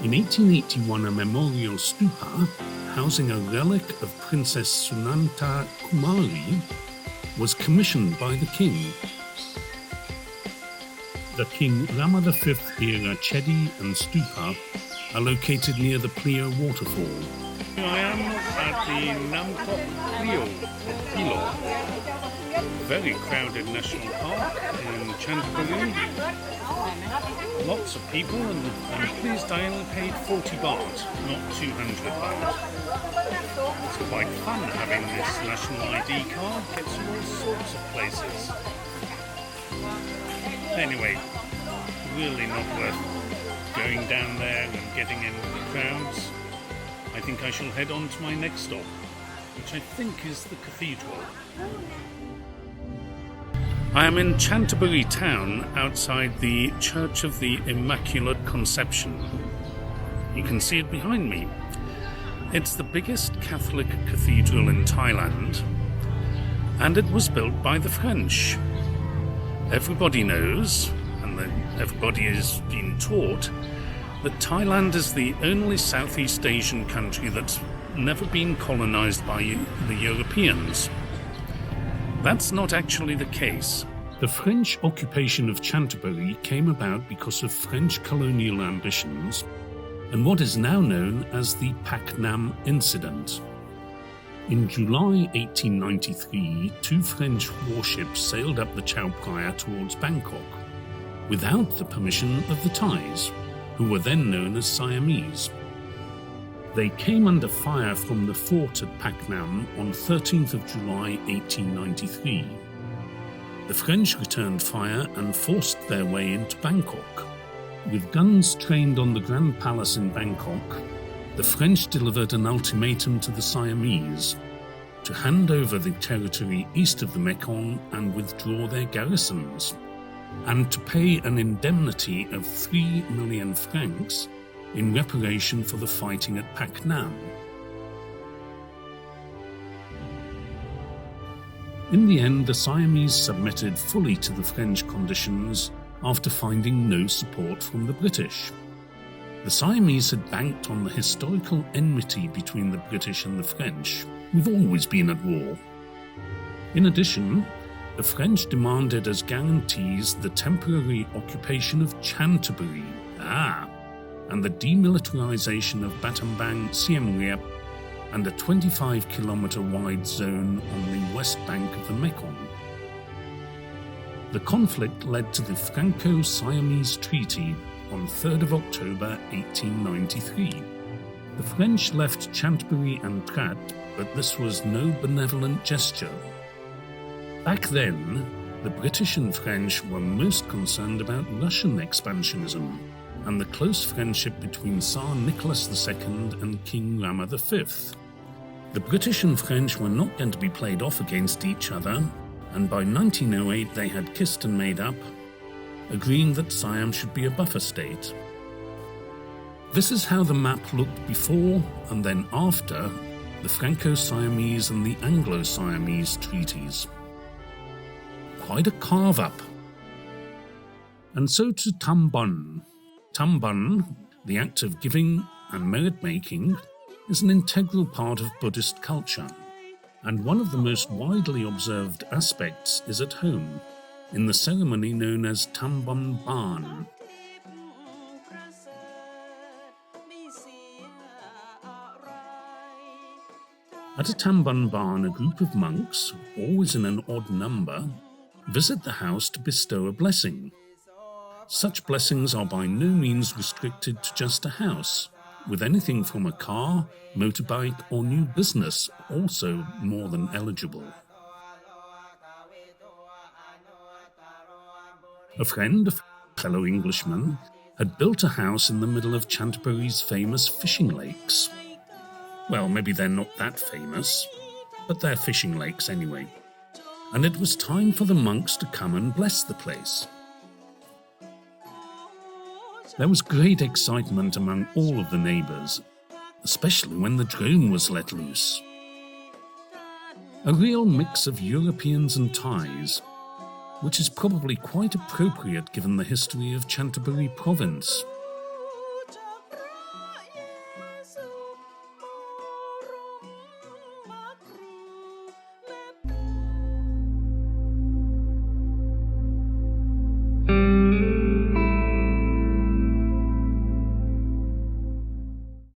In 1881, a memorial stupa, housing a relic of Princess Sunanta Kumari, was commissioned by the king. The King Rama V era chedi and stupa are located near the Plio waterfall. Here I am at the Namtok Plio, very crowded national park in Chanthaburi. Lots of people, and I'm pleased I only paid 40 baht, not 200 baht. It's quite fun having this national ID card, gets you all sorts of places. Anyway, really not worth going down there and getting in the crowds. I think I shall head on to my next stop, which I think is the cathedral. I am in Chanthaburi town, outside the Church of the Immaculate Conception. You can see it behind me. It's the biggest Catholic cathedral in Thailand, and it was built by the French. Everybody knows, and everybody is being taught, that Thailand is the only Southeast Asian country that's never been colonized by the Europeans. That's not actually the case. The French occupation of Chanthaburi came about because of French colonial ambitions and what is now known as the Pak Nam Incident. In July 1893, 2 French warships sailed up the Chao Phraya towards Bangkok, without the permission of the Thais, who were then known as Siamese. They came under fire from the fort at Pak Nam on 13th of July 1893. The French returned fire and forced their way into Bangkok. With guns trained on the Grand Palace in Bangkok, the French delivered an ultimatum to the Siamese to hand over the territory east of the Mekong and withdraw their garrisons, and to pay an indemnity of 3 million francs in reparation for the fighting at Pak Nam. In the end, the Siamese submitted fully to the French conditions after finding no support from the British. The Siamese had banked on the historical enmity between the British and the French. We've always been at war. In addition, the French demanded as guarantees the temporary occupation of Chanthaburi, and the demilitarization of Battambang, Siem Reap, and a 25-kilometer wide zone on the west bank of the Mekong. The conflict led to the Franco-Siamese Treaty on 3rd of October 1893. The French left Chanthaburi and Trat, but this was no benevolent gesture. Back then, the British and French were most concerned about Russian expansionism and the close friendship between Tsar Nicholas II and King Rama V. The British and French were not going to be played off against each other, and by 1908 they had kissed and made up, agreeing that Siam should be a buffer state. This is how the map looked before and then after the Franco-Siamese and the Anglo-Siamese treaties. Quite a carve-up. And so to Tambun. Tambun, the act of giving and merit-making, is an integral part of Buddhist culture, and one of the most widely observed aspects is at home, in the ceremony known as Tambun Ban. At a Tambun Ban, a group of monks, always in an odd number, visit the house to bestow a blessing. Such blessings are by no means restricted to just a house, with anything from a car, motorbike, or new business also more than eligible. A friend, a fellow Englishman, had built a house in the middle of Chanthaburi's famous fishing lakes. Well, maybe they're not that famous, but they're fishing lakes anyway. And it was time for the monks to come and bless the place. There was great excitement among all of the neighbours, especially when the drone was let loose. A real mix of Europeans and Thais, which is probably quite appropriate given the history of Chanthaburi province.